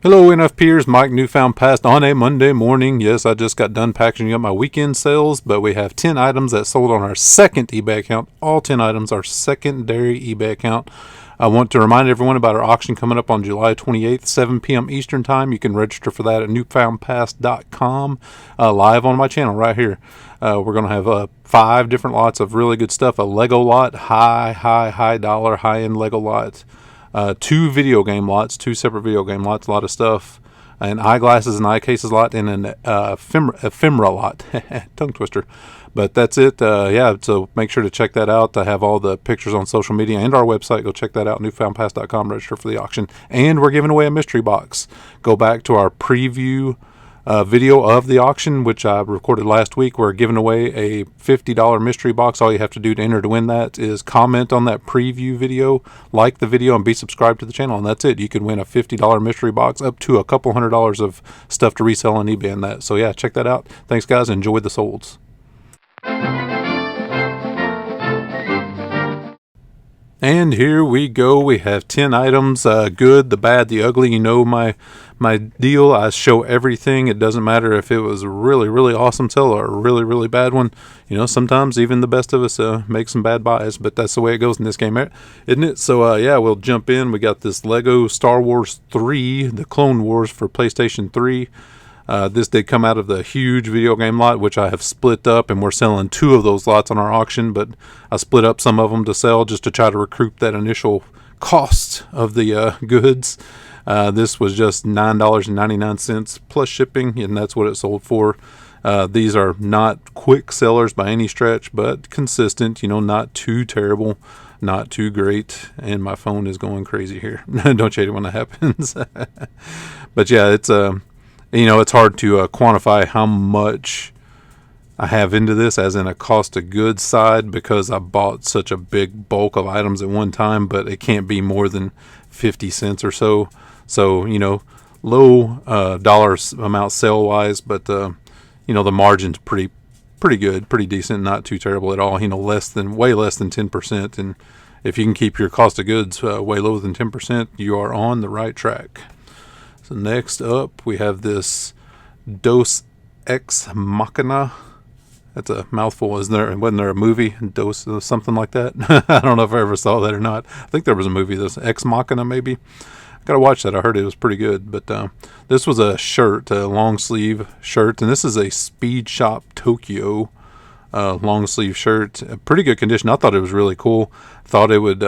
Hello NFPers, Mike Newfound Past on a Monday morning. Yes, I just got done packaging up my weekend sales, but we have 10 items that sold on our second eBay account. All 10 items are secondary eBay account. I want to remind everyone about our auction coming up on July 28th, 7 p.m. Eastern Time. You can register for that at newfoundpast.com, live on my channel right here. We're going to have 5 different lots of really good stuff. A Lego lot, high dollar, high-end Lego lot. 2 video game lots, 2 separate video game lots, a lot of stuff, an eyeglasses and eye cases lot, and an ephemera lot. Tongue twister. But that's it. Yeah, so make sure to check that out. I have all the pictures on social media and our website. Go check that out, newfoundpass.com, register for the auction. And we're giving away a mystery box. Go back to our preview video of the auction, which I recorded last week. We're giving away a $50 mystery box. All you have to do to enter to win that is comment on that preview video, like the video, and be subscribed to the channel, and that's it. You can win a $50 mystery box up to a couple $100 of stuff to resell on eBay and that. So yeah, check that out. Thanks guys, enjoy the solds. And here we go. We have 10 items, good, the bad, the ugly. You know my deal. I show everything. It doesn't matter if it was a really awesome sale or a really bad one. You know, sometimes even the best of us make some bad buys, but that's the way it goes in this game, isn't it? So yeah, we'll jump in. We got this Lego Star Wars 3, the Clone Wars for PlayStation 3. This did come out of the huge video game lot, which I have split up, and we're selling 2 of those lots on our auction, but I split up some of them to sell just to try to recoup that initial cost of the goods. This was just $9.99 plus shipping, and that's what it sold for. These are not quick sellers by any stretch, but consistent, you know, not too terrible, not too great. And my phone is going crazy here. Don't you hate it when that happens? But yeah, it's you know, it's hard to quantify how much I have into this as in a cost of goods side, because I bought such a big bulk of items at one time, but it can't be more than 50 cents or so. So, you know, low dollar amount sale wise, but you know, the margin's pretty good, pretty decent, not too terrible at all. You know, way less than 10%. And if you can keep your cost of goods way lower than 10%, you are on the right track. So next up, we have this Dos Ex Machina. That's a mouthful. Wasn't there a movie, Dos, something like that? I don't know if I ever saw that or not. I think there was a movie, this Ex Machina maybe. I gotta watch that. I heard it was pretty good. But this was a shirt, a long sleeve shirt, and this is a Speed Shop Tokyo long sleeve shirt. A pretty good condition. I thought it was really cool. Thought it would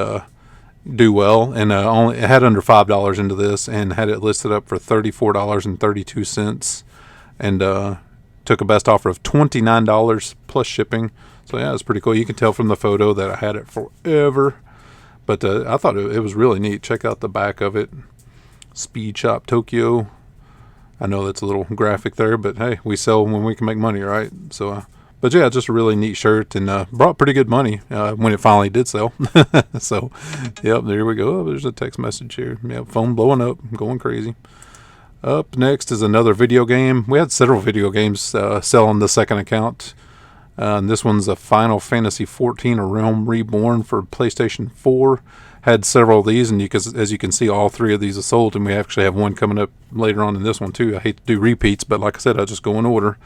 do well, and it had under $5 into this, and had it listed up for $34.32, and took a best offer of $29 plus shipping. So yeah, it's pretty cool. You can tell from the photo that I had it forever, but I thought it was really neat. Check out the back of it. Speed Shop Tokyo. I know that's a little graphic there, but hey, we sell when we can make money, right? So but yeah, just a really neat shirt, and brought pretty good money when it finally did sell. So, yep, there we go. Oh, there's a text message here. Yep, phone blowing up, going crazy. Up next is another video game. We had several video games sell on the second account. And this one's a Final Fantasy 14, A Realm Reborn for PlayStation 4. Had several of these, and as you can see, all 3 of these are sold, and we actually have one coming up later on in this one too. I hate to do repeats, but like I said, I'll just go in order.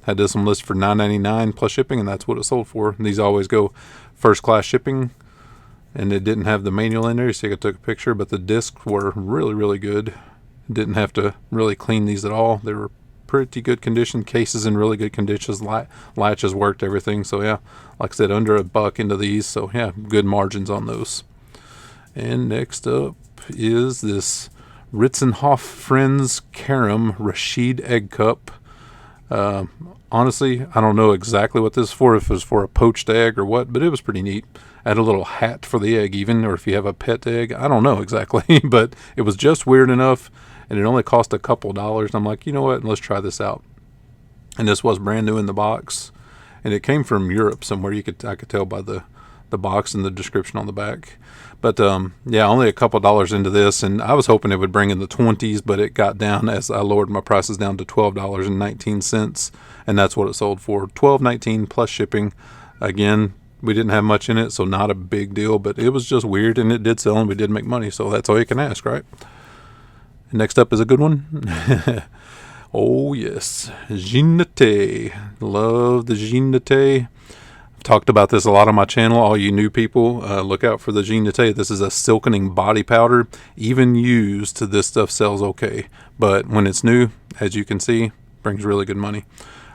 Had this one listed for $9.99 plus shipping, and that's what it sold for. And these always go first class shipping, and it didn't have the manual in there, so I took a picture, but the discs were really good. Didn't have to really clean these at all. They were pretty good condition. Cases in really good conditions. Latches worked, everything. So yeah, like I said, under $1 into these. So yeah, good margins on those. And next up is this Ritzenhoff Friends Karam Rashid Egg Cup. Honestly, I don't know exactly what this is for, if it was for a poached egg or what, but it was pretty neat. I had a little hat for the egg even, or if you have a pet egg, I don't know exactly, but it was just weird enough, and it only cost a couple dollars. And I'm like, you know what, let's try this out. And this was brand new in the box, and it came from Europe somewhere. I could tell by the box and the description on the back. But yeah, only a couple dollars into this, and I was hoping it would bring in the 20s, but it got down as I lowered my prices down to $12.19, and that's what it sold for. $12.19 plus shipping. Again, we didn't have much in it, so not a big deal, but it was just weird, and it did sell, and we did make money, so that's all you can ask, right? Next up is a good one. Oh, yes. Ginete. Love the Ginete. I've talked about this a lot on my channel. All you new people, look out for the Ginete. This is a silkening body powder. Even used, this stuff sells okay. But when it's new, as you can see, brings really good money.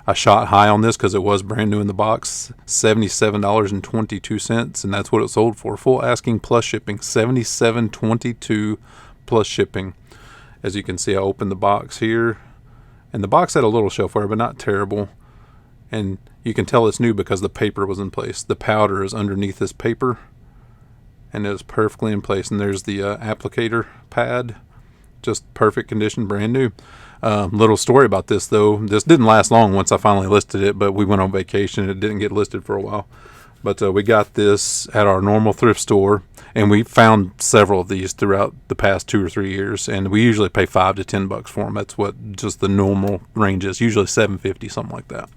I shot high on this because it was brand new in the box. $77.22, and that's what it sold for. Full asking plus shipping. $77.22 plus shipping. As you can see, I opened the box here. And the box had a little shelf wear, but not terrible. And you can tell it's new because the paper was in place. The powder is underneath this paper, and it is perfectly in place. And there's the applicator pad, just perfect condition, brand new. Little story about this, though. This didn't last long once I finally listed it, but we went on vacation. It didn't get listed for a while. But we got this at our normal thrift store, and we found several of these throughout the past 2 or 3 years, and we usually pay $5 to $10 for them. That's what just the normal range is, usually $7.50, something like that.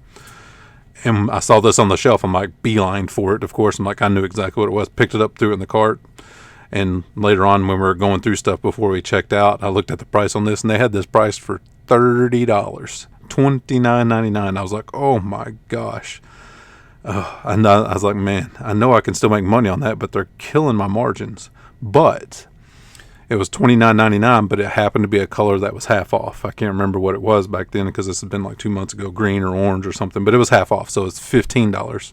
And I saw this on the shelf. I'm like, beeline for it, of course. I'm like, I knew exactly what it was. Picked it up, threw it in the cart, and later on when we were going through stuff before we checked out, I looked at the price on this, and they had this price for $30, $29.99. I was like, oh my gosh. I was like, man, I know I can still make money on that, but they're killing my margins. But it was $29.99, but it happened to be a color that was half off. I can't remember what it was back then because this had been like 2 months ago, green or orange or something, but it was half off, so it's $15.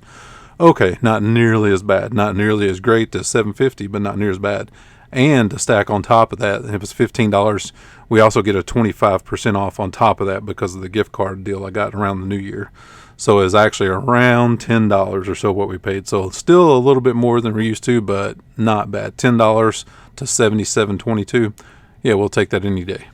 Okay, not nearly as bad, not nearly as great as $7.50, but not near as bad. And to stack on top of that, it was $15. We also get a 25% off on top of that because of the gift card deal I got around the new year. So it was actually around $10 or so what we paid. So still a little bit more than we're used to, but not bad. $10 to $77.22. Yeah, we'll take that any day.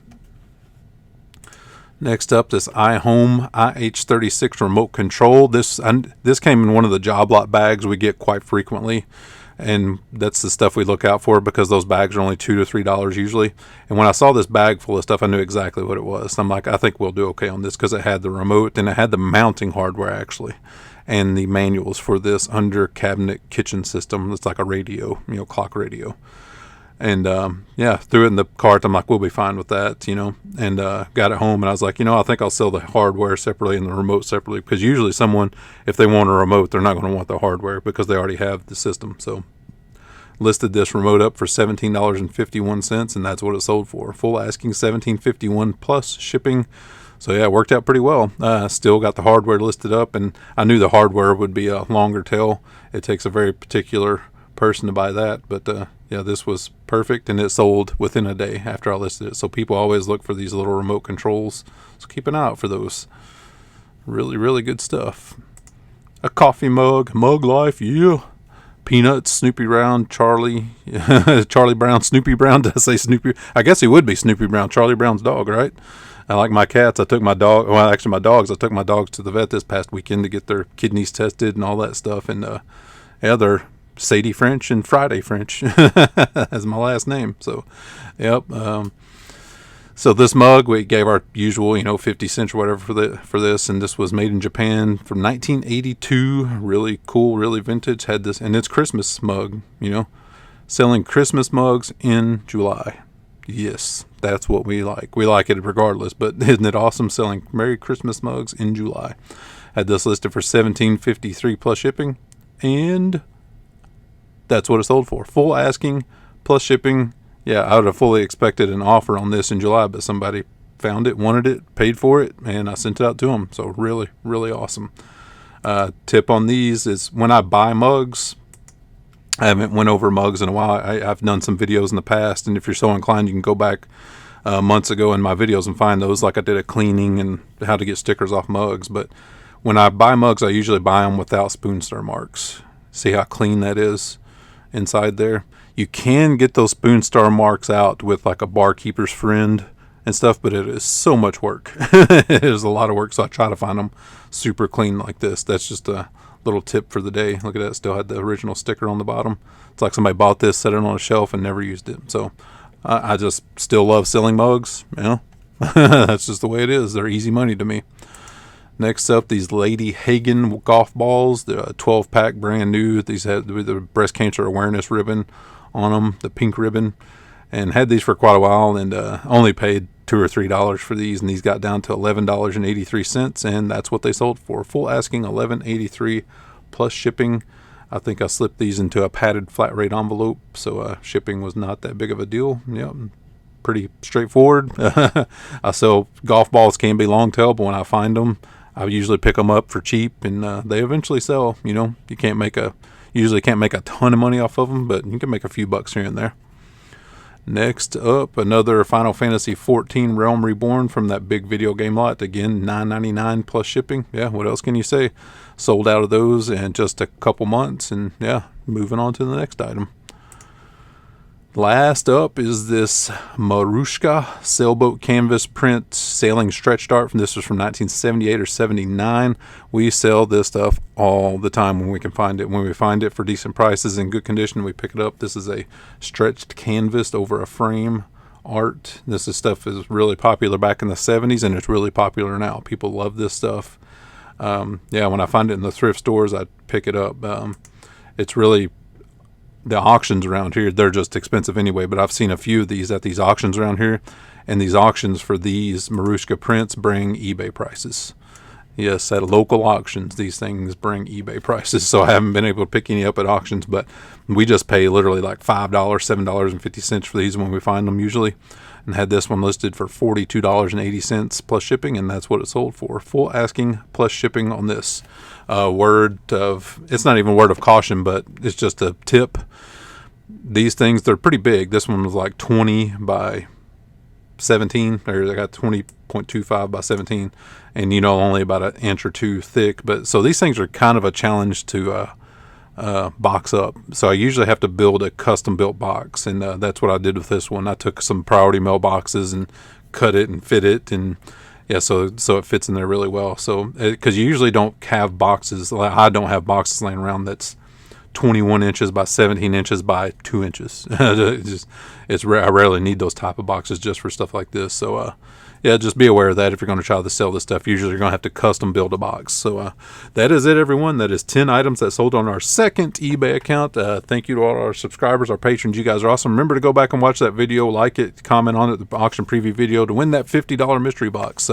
Next up, this iHome IH36 remote control. This came in one of the job lot bags we get quite frequently. And that's the stuff we look out for because those bags are only $2 to $3 usually. And when I saw this bag full of stuff, I knew exactly what it was. I'm like, I think we'll do okay on this because it had the remote and it had the mounting hardware actually, and the manuals for this under cabinet kitchen system. It's like a radio, clock radio. And yeah, threw it in the cart. I'm like, we'll be fine with that, and got it home. And I was like, I think I'll sell the hardware separately and the remote separately because usually someone, if they want a remote, they're not going to want the hardware because they already have the system. So listed this remote up for $17.51, and that's what it sold for. Full asking $17.51 plus shipping. So yeah, it worked out pretty well. Still got the hardware listed up, and I knew the hardware would be a longer tail. It takes a very particular person to buy that, but yeah, this was perfect, and it sold within a day after I listed it. So people always look for these little remote controls, so keep an eye out for those. Really, really good stuff. A coffee mug life, yeah. Peanuts, Snoopy Brown, Charlie Brown, Snoopy Brown. Did I say Snoopy? I guess he would be Snoopy Brown, Charlie Brown's dog, right? I like my cats. I took my dog, well, actually my dogs. I took my dogs to the vet this past weekend to get their kidneys tested and all that stuff. And yeah, they're Sadie French and Friday French as my last name. So, yep. So this mug, we gave our usual, 50 cents or whatever for this, and this was made in Japan from 1982. Really cool, really vintage. Had this, and it's Christmas mug, selling Christmas mugs in July. Yes, that's what we like. We like it regardless, but isn't it awesome selling Merry Christmas mugs in July? Had this listed for $17.53 plus shipping, and that's what it sold for. Full asking plus shipping. Yeah, I would have fully expected an offer on this in July, but somebody found it, wanted it, paid for it, and I sent it out to them. So really, really awesome. Tip on these is when I buy mugs, I haven't went over mugs in a while. I've done some videos in the past, and if you're so inclined, you can go back months ago in my videos and find those, like I did a cleaning and how to get stickers off mugs. But when I buy mugs, I usually buy them without spoon stir marks. See how clean that is inside there? You can get those spoon star marks out with like a barkeeper's friend and stuff, but it is so much work. It is a lot of work, so I try to find them super clean like this. That's just a little tip for the day. Look at that, still had the original sticker on the bottom. It's like somebody bought this, set it on a shelf, and never used it. So I just still love selling mugs, That's just the way it is. They're easy money to me. Next up, these Lady Hagen golf balls. They're a 12-pack, brand new. These had the breast cancer awareness ribbon on them, the pink ribbon, and had these for quite a while, and only paid $2 or $3 for these, and these got down to $11.83, and that's what they sold for. Full asking $11.83 plus shipping. I think I slipped these into a padded flat rate envelope, so shipping was not that big of a deal. Yep, pretty straightforward. I sell golf balls, can be long tail, but when I find them, I usually pick them up for cheap, and they eventually sell. You know, you usually can't make a ton of money off of them, but you can make a few bucks here and there. Next up, another Final Fantasy XIV Realm Reborn from that big video game lot. Again, $9.99 plus shipping. Yeah, what else can you say? Sold out of those in just a couple months, and yeah, moving on to the next item. Last up is this Marushka sailboat canvas print sailing stretch art. This was from 1978 or 79. We sell this stuff all the time when we can find it. When we find it for decent prices in good condition, we pick it up. This is a stretched canvas over a frame art. This stuff is really popular back in the 70s, and it's really popular now. People love this stuff. Yeah, when I find it in the thrift stores, I pick it up. It's really... The auctions around here, they're just expensive anyway, but I've seen a few of these at these auctions around here, and these auctions for these Marushka prints bring eBay prices. Yes, at local auctions, these things bring eBay prices, so I haven't been able to pick any up at auctions, but we just pay literally like $5, $7.50 for these when we find them usually, and had this one listed for $42.80 plus shipping, and that's what it sold for. Full asking plus shipping on this. It's not even a word of caution, but it's just a tip. These things, they're pretty big. This one was like 20 by 17, or they got 20.25 by 17, and only about an inch or two thick. But so these things are kind of a challenge to box up. So I usually have to build a custom built box, and that's what I did with this one. I took some priority mail boxes and cut it and fit it, and yeah, so it fits in there really well. So because you usually don't have boxes, I don't have boxes laying around that's 21 inches by 17 inches by 2 inches. I rarely need those type of boxes just for stuff like this. So yeah, just be aware of that if you're going to try to sell this stuff. Usually you're going to have to custom build a box. So that is it, everyone. That is 10 items that sold on our second eBay account. Thank you to all our subscribers, our patrons. You guys are awesome. Remember to go back and watch that video, like it, comment on it, the auction preview video, to win that $50 mystery box.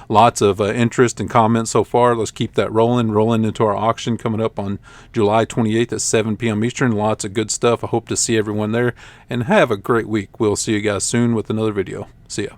Lots of interest and comments so far. Let's keep that rolling into our auction coming up on July 28th at 7 p.m. Eastern. Lots of good stuff. I hope to see everyone there, and have a great week. We'll see you guys soon with another video. See ya.